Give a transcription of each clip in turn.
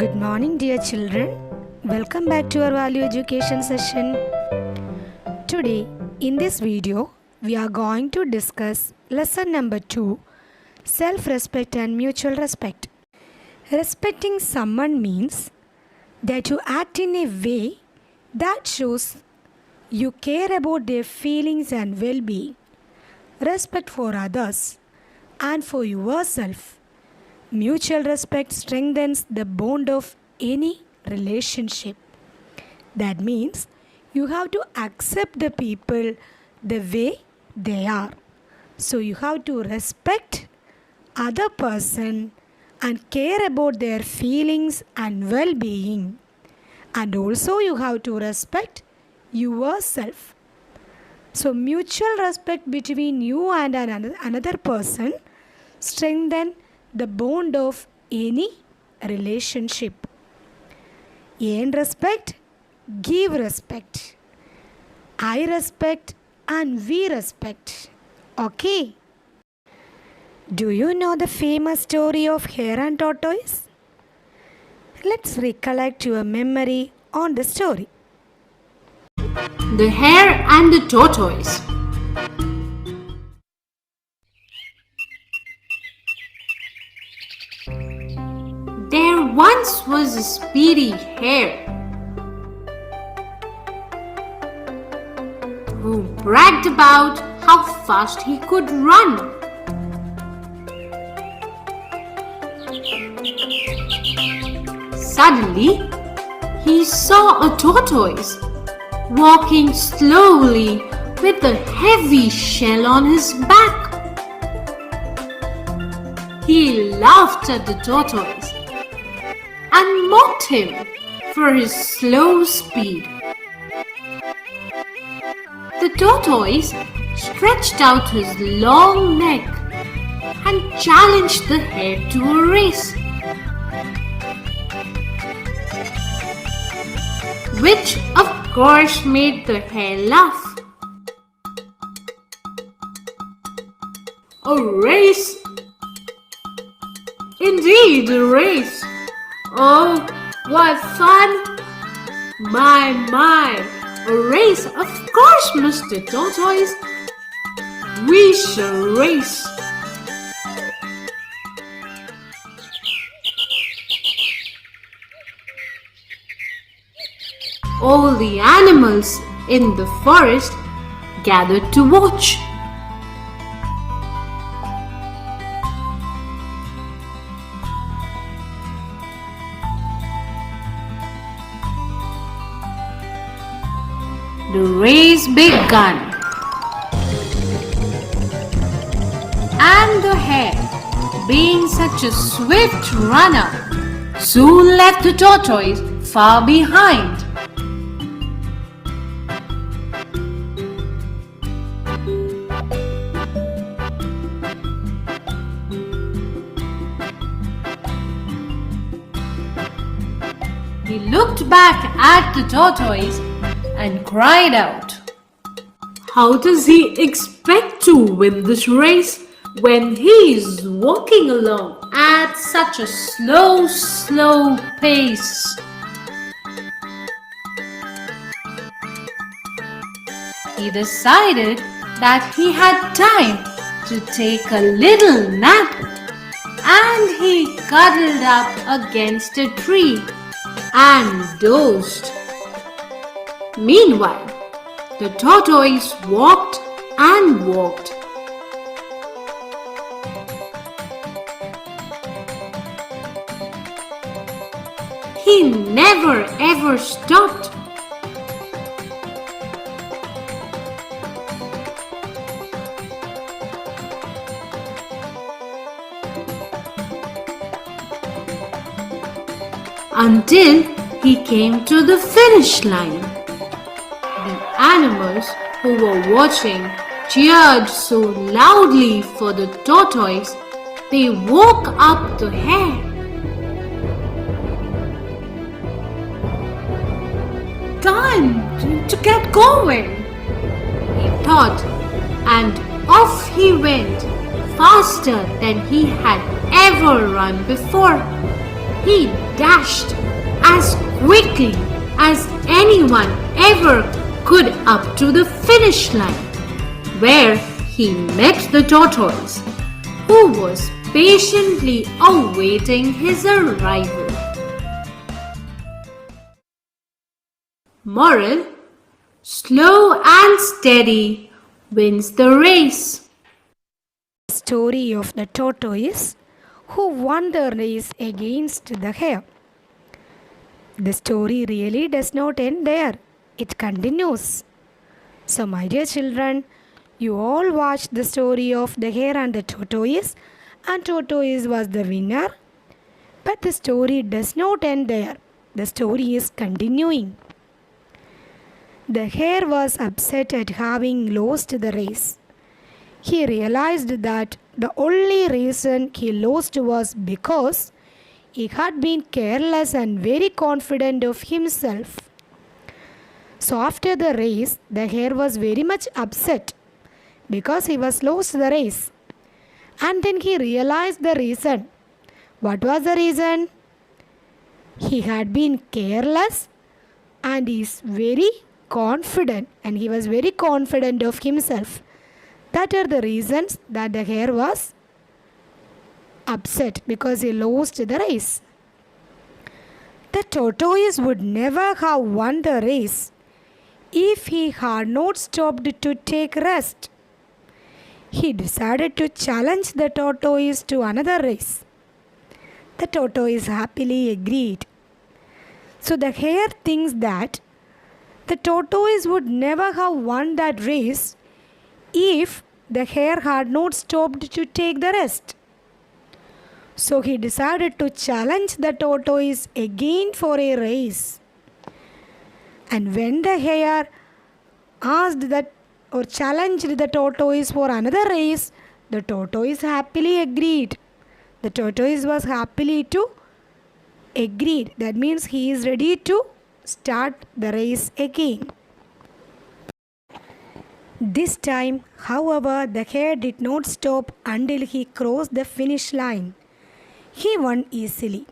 Good morning, dear children. Welcome back to our value education session. Today, in this video, we are going to discuss lesson number 2, self-respect and mutual respect. Respecting someone means that you act in a way that shows you care about their feelings and well-being, respect for others, and for yourself. Mutual respect strengthens the bond of any relationship. That means you have to accept the people the way they are. So you have to respect other person and care about their feelings and well-being. And also you have to respect yourself. So mutual respect between you and another person strengthen the bond of any relationship. Earn respect, give respect. I respect and we respect. Okay? Do you know the famous story of hare and tortoise? Let's recollect your memory on the story. The Hare and the Tortoise. There once was a speedy hare who bragged about how fast he could run. Suddenly, he saw a tortoise walking slowly with a heavy shell on his back. He laughed at the tortoise and mocked him for his slow speed. The tortoise stretched out his long neck and challenged the hare to a race, which of course made the hare laugh. A race? Indeed, a race. Oh, what fun! My, a race, of course, Mr. Tortoise. We shall race. All the animals in the forest gathered to watch. The race began, and the hare, being such a swift runner, soon left the tortoise far behind. He looked back at the tortoise and cried out, "How does he expect to win this race when he is walking along at such a slow pace?" He decided that he had time to take a little nap, and he cuddled up against a tree and dozed. Meanwhile, the tortoise walked and walked. He never ever stopped. Until he came to the finish line. The animals who were watching cheered so loudly for the tortoise, they woke up the hare. "Time to get going," he thought, and off he went, faster than he had ever run before. He dashed as quickly as anyone ever could up to the finish line, where he met the tortoise, who was patiently awaiting his arrival. Moral: slow and steady wins the race. Story of the tortoise who won the race against the hare. The story really does not end there. It continues. So, my dear children, you all watched the story of the hare and the tortoise, and tortoise was the winner. But the story does not end there. The story is continuing. The hare was upset at having lost the race. He realized that the only reason he lost was because he had been careless and very confident of himself. So after the race, the hare was very much upset because he was lost the race. And then he realized the reason. What was the reason? He had been careless and is very confident, and he was very confident of himself. That are the reasons that the hare was upset because he lost the race. The tortoise would never have won the race if he had not stopped to take rest. He decided to challenge the tortoise to another race. The tortoise happily agreed. So the hare thinks that the tortoise would never have won that race if the hare had not stopped to take the rest. So he decided to challenge the tortoise again for a race. And when the hare asked that or challenged the tortoise for another race, the tortoise happily agreed. The tortoise was happily to agreed. That means he is ready to start the race again. This time, however, the hare did not stop until he crossed the finish line. He won easily.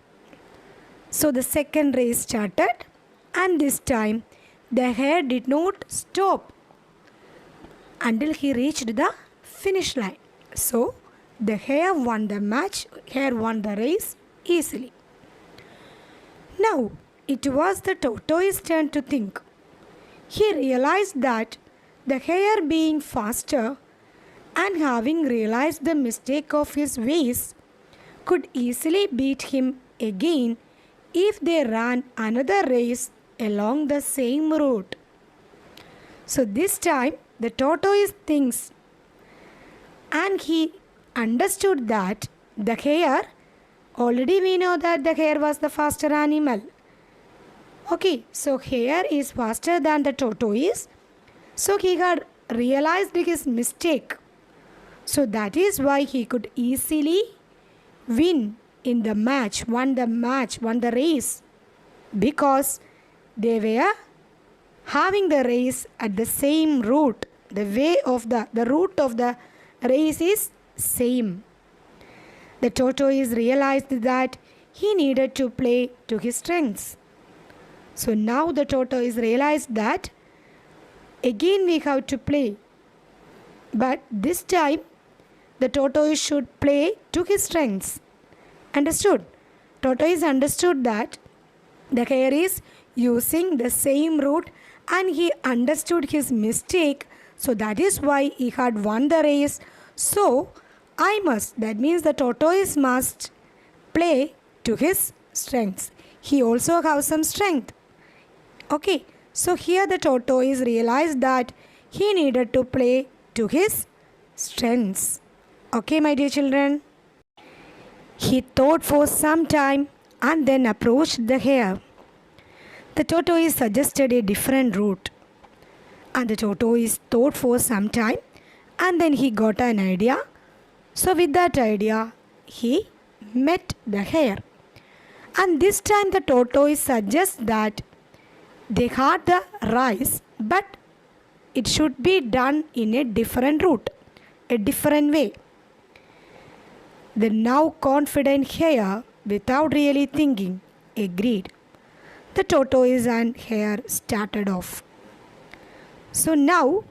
So the second race started, and this time the hare did not stop until he reached the finish line. So the hare won the match, hare won the race easily. Now it was the tortoise's turn to think. He realized that the hare, being faster and having realized the mistake of his ways, could easily beat him again if they ran another race along the same route. So this time the tortoise thinks, and he understood that the hare, already we know that the hare was the faster animal. Okay, so hare is faster than the tortoise. So he had realized his mistake. So that is why he could easily won the race, because they were having the race at the same route. The route of the race is same. The tortoise realized that he needed to play to his strengths. So now the tortoise realized that again we have to play. But this time the tortoise should play to his strengths. Understood? Tortoise understood that the hare is using the same route, and he understood his mistake. So that is why he had won the race. So that means the tortoise must play to his strengths. He also has some strength. Okay, so here the tortoise realized that he needed to play to his strengths. Okay, my dear children. He thought for some time and then approached the hare. The tortoise suggested a different route, and the tortoise thought for some time and then he got an idea. So with that idea, he met the hare. And this time the tortoise suggests that they had the rice, but it should be done in a different route, a different way. The now confident hare, without really thinking, agreed. The tortoise and hare started off. So now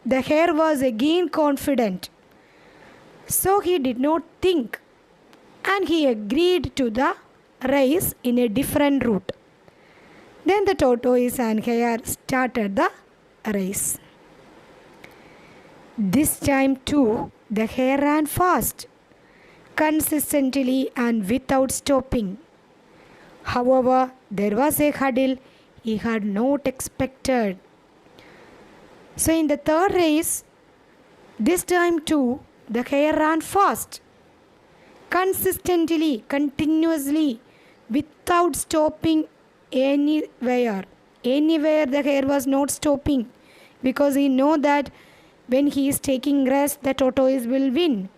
the hare was again confident. So he did not think and he agreed to the race in a different route. Then the tortoise and hare started the race. This time too, the hare ran fast, consistently and without stopping. However, there was a hurdle he had not expected. So in the third race, this time too, the hare ran fast, consistently, continuously, without stopping anywhere. Anywhere the hare was not stopping because he know that when he is taking rest, the tortoise will win.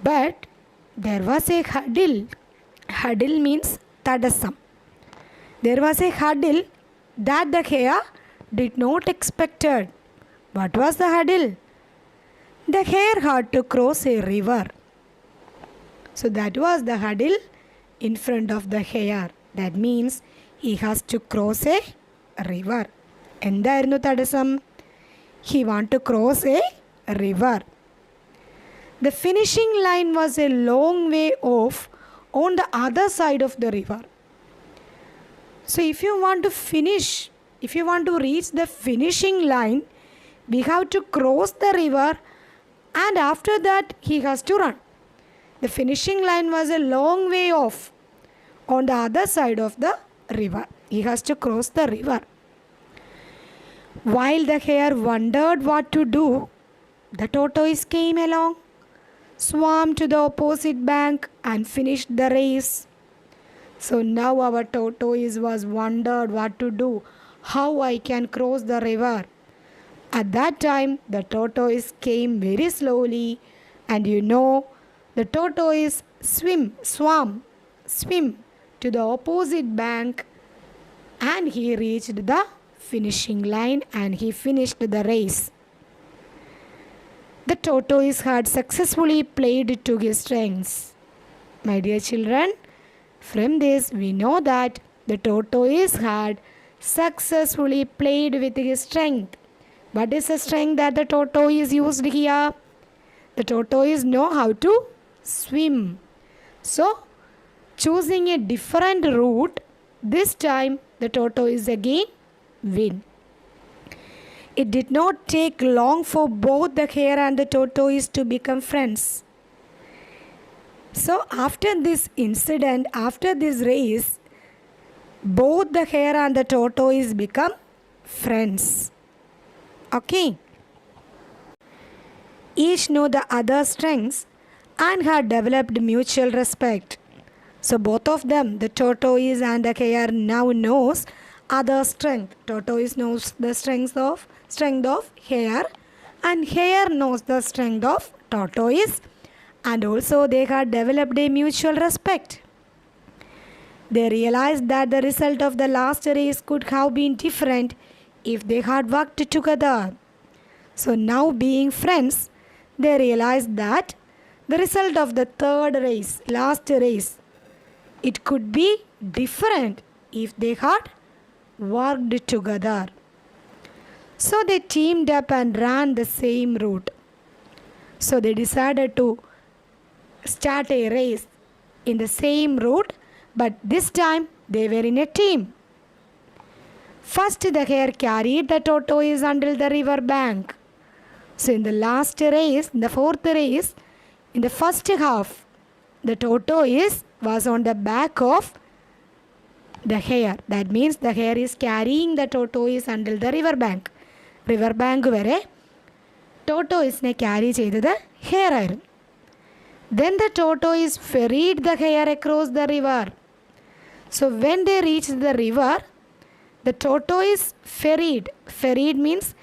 But there was a hurdle. Hurdle means tadasam. There was a hurdle that the hare did not expected. What was the hurdle? The hare had to cross a river. So that was the hurdle in front of the hare. That means he has to cross a river. എന്തായിരുന്നു തടസ്സം? He want to cross a river. The finishing line was a long way off on the other side of the river. So if you want to finish, if you want to reach the finishing line, we have to cross the river and after that he has to run. The finishing line was a long way off on the other side of the river. He has to cross the river. While the hare wondered what to do, the tortoise came along, swam to the opposite bank and finished the race. So now our tortoise was wondered what to do, how I can cross the river. At that time, the tortoise came very slowly and the tortoise swam to the opposite bank and he reached the finishing line and he finished the race. The tortoise had successfully played to his strengths. My dear children, from this we know that the tortoise had successfully played with his strength. What is the strength that the tortoise used here? The tortoise know how to swim. So, choosing a different route, this time the tortoise again win. It did not take long for both the hare and the tortoise to become friends. So after this incident, after this race, both the hare and the tortoise become friends. Okay. Each know the other's strengths and had developed mutual respect. So both of them, the tortoise and the hare, now knows other strength. Tortoise knows the strength of hare and hare knows the strength of tortoise, and also they had developed a mutual respect. They realized that the result of the last race could have been different if they had worked together. So now being friends, they realized that the result of the third race, last race, it could be different if they had worked together. So they teamed up and ran the same route. So they decided to start a race in the same route, but this time they were in a team. First the hare carried the tortoise until the river bank. So in the last race, in the fourth race, in the first half, the tortoise was on the back of the hare. That means the hare is carrying the tortoise until the river bank. River bank vare tortoise ne carry cheythathu hare aayirunnu. Then the tortoise ferried the hare across the river. So when they reached the river, the tortoise ferried means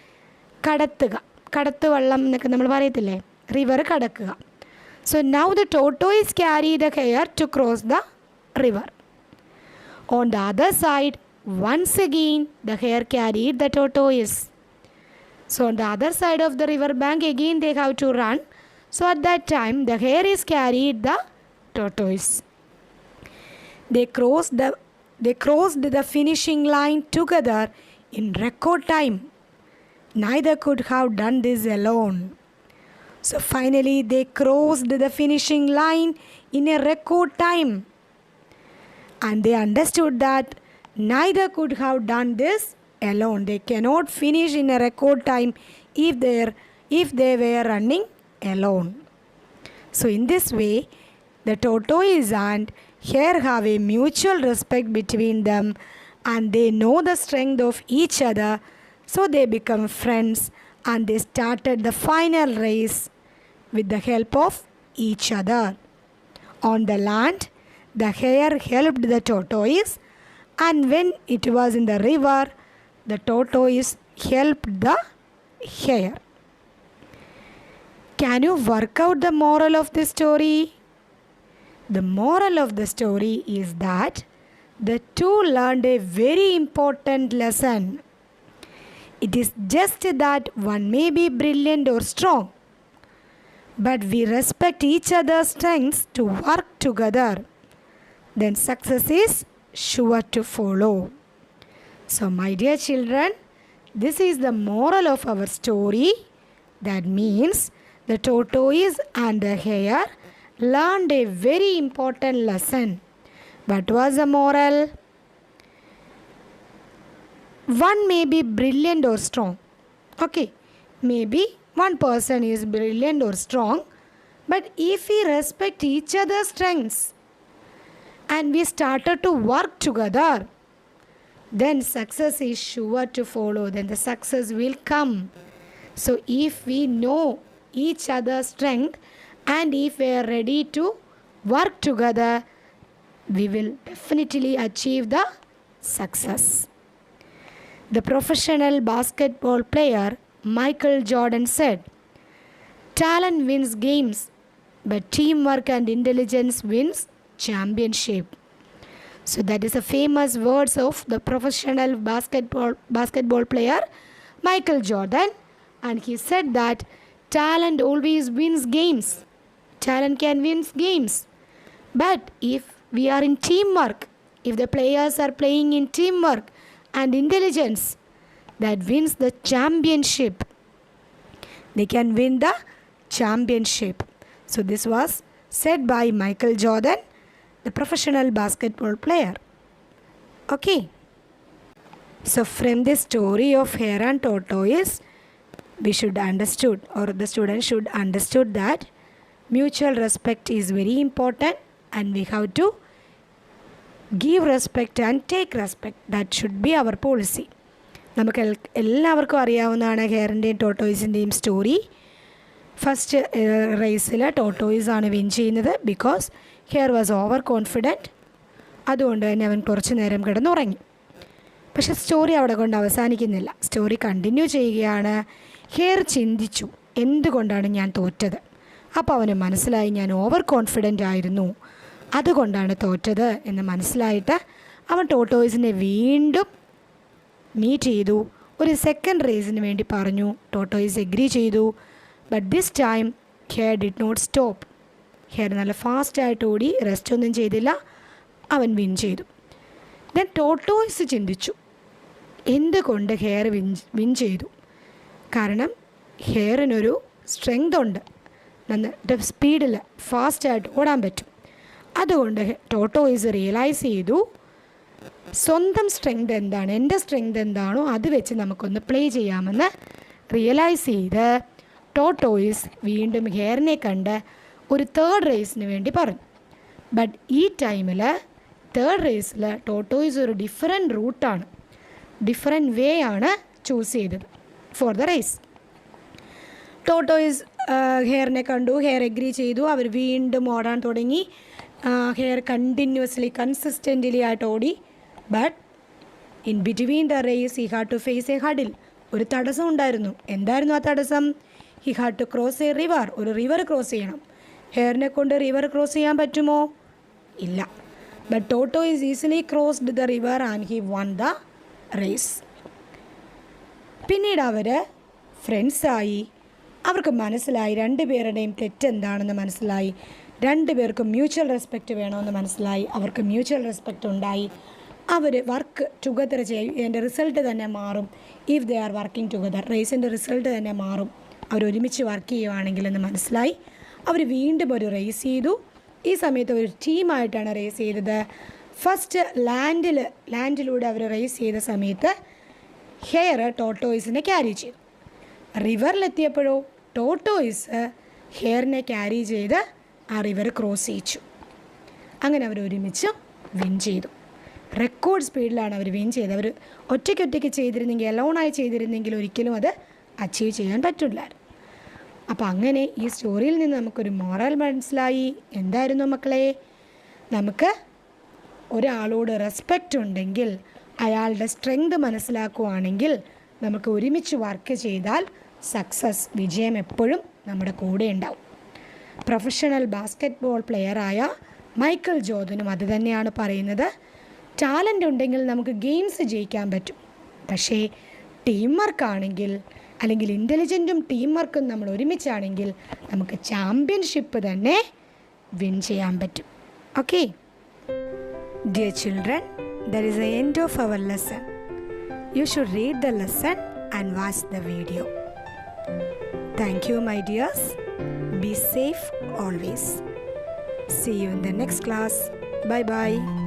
kadattuka. Kadattu vallam എന്നൊക്കെ നമ്മൾ പറയത്തില്ലേ, river കടക്കുക. So now the tortoise carried the hare to cross the river. On the other side, once again the hare carried the tortoise. So on the other side of the river bank again they have to run. So at that time the hare is carried the tortoise. They crossed the finishing line together in record time. Neither could have done this alone. So finally they crossed the finishing line in a record time. And they understood that neither could have done this alone. They cannot finish in a record time if they were running alone. So in this way, the tortoise and hare have a mutual respect between them, and they know the strength of each other. So they become friends, and they started the final race with the help of each other. On the land, the hare helped the tortoise, and when it was in the river, the tortoise helped the hare. Can you work out the moral of this story? The moral of the story is that the two learned a very important lesson. It is just that one may be brilliant or strong, but we respect each other's strengths to work together. Then success is sure to follow. So, my dear children, this is the moral of our story. That means the tortoise and the hare learned a very important lesson. What was the moral? One may be brilliant or strong. Okay, maybe one person is brilliant or strong, but if we respect each other's strengths and we started to work together, then success is sure to follow. Then the success will come. So if we know each other's strength and if we are ready to work together, we will definitely achieve the success. The professional basketball player Michael Jordan said, "Talent wins games, but teamwork and intelligence wins championship." So that is the famous words of the professional basketball player Michael Jordan, and he said that talent always wins games. Talent can win games, but if we are in teamwork, if the players are playing in teamwork and intelligence, that wins the championship. They can win the championship. So this was said by Michael Jordan, the professional basketball player. Okay. So from this story of hare and tortoise, we should understood, or the students should understood, that mutual respect is very important, and we have to give respect and take respect. That should be our policy. നമുക്ക് എല്ലാവർക്കും അറിയാവുന്നതാണ് ഹെയറിൻ്റെയും ടോട്ടോയിസിൻ്റെയും story. First റേസിൽ ടോട്ടോയിസാണ് win ചെയ്യുന്നത്. Because hair was over confident. അതുകൊണ്ട് തന്നെ അവൻ കുറച്ച് നേരം കിടന്നുറങ്ങി. പക്ഷെ സ്റ്റോറി അവിടെ കൊണ്ട് അവസാനിക്കുന്നില്ല. സ്റ്റോറി കണ്ടിന്യൂ ചെയ്യുകയാണ്. ഹെയർ ചിന്തിച്ചു, എന്തുകൊണ്ടാണ് ഞാൻ തോറ്റത്? അപ്പോൾ അവന് മനസ്സിലായി, ഞാൻ ഓവർ കോൺഫിഡൻ്റ് ആയിരുന്നു, അതുകൊണ്ടാണ് തോറ്റത് എന്ന് മനസ്സിലായിട്ട് അവൻ ടോട്ടോയിസിനെ വീണ്ടും മീറ്റ് ചെയ്തു. ഒരു സെക്കൻഡ് റേസിന് വേണ്ടി പറഞ്ഞു. ടോട്ടോയിസ് എഗ്രി ചെയ്തു. But this time hare did not stop. Hare നല്ല ഫാസ്റ്റായിട്ട് ഓടി, റെസ്റ്റ് ഒന്നും ചെയ്തില്ല, അവൻ വിൻ ചെയ്തു. ദെൻ ടോട്ടോയിസ് ചിന്തിച്ചു, എന്തുകൊണ്ട് ഹെയർ വിൻ ചെയ്തു? കാരണം ഹെയറിനൊരു സ്ട്രെങ്ത് ഉണ്ട്, നന്ന സ്പീഡിൽ ഫാസ്റ്റായിട്ട് ഓടാൻ പറ്റും. അതുകൊണ്ട് ടോട്ടോയിസ് റിയലൈസ് ചെയ്തു, സ്വന്തം സ്ട്രെങ്ത് എന്താണ്, എൻ്റെ സ്ട്രെങ്ത് എന്താണോ അത് വെച്ച് നമുക്കൊന്ന് പ്ലേ ചെയ്യാമെന്ന് റിയലൈസ് ചെയ്ത് ടോട്ടോയിസ് വീണ്ടും ഹെയറിനെ കണ്ട് ഒരു തേർഡ് റേസിന് വേണ്ടി പറഞ്ഞു. ബട്ട് ഈ ടൈമിൽ തേർഡ് റേസിൽ ടോട്ടോയിസ് ഒരു ഡിഫറെൻറ്റ് വേ ആണ് ചൂസ് ചെയ്തത് ഫോർ ദ റേസ്. ടോട്ടോയിസ് ഹെയറിനെ കണ്ടു, ഹെയർ എഗ്രി ചെയ്തു, അവർ വീണ്ടും ഓടാൻ തുടങ്ങി. ഹെയർ കൺസിസ്റ്റൻ്റ്ലി ആയിട്ട് ഓടി. But in between the race he had to face a hurdle. ഒരു തടസ്സം ഉണ്ടായിരുന്നു. എന്തായിരുന്നു ആ തടസ്സം? He had to cross a river. ഒരു റിവർ ക്രോസ് ചെയ്യണം. ഹെയറിനെ കൊണ്ട് റിവർ ക്രോസ് ചെയ്യാൻ പറ്റുമോ? ഇല്ല. But tortoise easily crossed the river and he won the race. പിന്നീട് അവർ ഫ്രണ്ട്സായി. അവർക്ക് മനസ്സിലായി രണ്ടുപേരുടെയും തെറ്റെന്താണെന്ന് മനസ്സിലായി. രണ്ടുപേർക്കും മ്യൂച്വൽ റെസ്പെക്റ്റ് വേണമെന്ന് മനസ്സിലായി. അവർക്ക് മ്യൂച്വൽ റെസ്പെക്റ്റ് ഉണ്ടായി. അവർ വർക്ക് ടുഗദർ ചെയ്യേണ്ട റിസൾട്ട് തന്നെ മാറും. If they are working together, റേസിൻ്റെ റിസൾട്ട് തന്നെ മാറും അവരൊരുമിച്ച് വർക്ക് ചെയ്യുവാണെങ്കിലെന്ന് മനസ്സിലായി. അവർ വീണ്ടും ഒരു റേസ് ചെയ്തു. ഈ സമയത്ത് ഒരു ടീമായിട്ടാണ് റേസ് ചെയ്തത്. ഫസ്റ്റ് ലാൻഡിലൂടെ അവർ റേസ് ചെയ്ത സമയത്ത് ഹെയർ ടോട്ടോയിസിനെ ക്യാരി ചെയ്തു. റിവറിലെത്തിയപ്പോഴോ ടോട്ടോയിസ് ഹെയറിനെ ക്യാരി ചെയ്ത് ആ റിവർ ക്രോസ് ചെയ്യിച്ചു. അങ്ങനെ അവർ ഒരുമിച്ച് വിൻ ചെയ്തു. റെക്കോർഡ് സ്പീഡിലാണ് അവർ വിൻ ചെയ്തത്. അവർ ഒറ്റയ്ക്കൊറ്റയ്ക്ക് ചെയ്തിരുന്നെങ്കിൽ, അലോണായി ചെയ്തിരുന്നെങ്കിൽ ഒരിക്കലും അത് അച്ചീവ് ചെയ്യാൻ പറ്റില്ലായിരുന്നു. അപ്പോൾ അങ്ങനെ ഈ സ്റ്റോറിയിൽ നിന്ന് നമുക്കൊരു മോറൽ മനസ്സിലായി. എന്തായിരുന്നു മക്കളെ? നമുക്ക് ഒരാളോട് റെസ്പെക്റ്റ് ഉണ്ടെങ്കിൽ, അയാളുടെ സ്ട്രെങ്ത് മനസ്സിലാക്കുകയാണെങ്കിൽ, നമുക്ക് ഒരുമിച്ച് വർക്ക് ചെയ്താൽ സക്സസ്, വിജയം എപ്പോഴും നമ്മുടെ കൂടെ ഉണ്ടാവും. പ്രൊഫഷണൽ ബാസ്ക്കറ്റ്ബോൾ പ്ലെയറായ മൈക്കൽ ജോർദനും അത് തന്നെയാണ് പറയുന്നത്. ടാലൻ്റ് ഉണ്ടെങ്കിൽ നമുക്ക് ഗെയിംസ് ജയിക്കാൻ പറ്റും. പക്ഷേ ടീം വർക്കാണെങ്കിൽ, അല്ലെങ്കിൽ ഇൻ്റലിജൻറ്റും ടീം വർക്കും നമ്മൾ ഒരുമിച്ചാണെങ്കിൽ നമുക്ക് ചാമ്പ്യൻഷിപ്പ് തന്നെ വിൻ ചെയ്യാൻ പറ്റും. Okay dear children, there is a end of our lesson. You should read the lesson and watch the video. Thank you my dears. Be safe always. See you in the next class. Bye bye.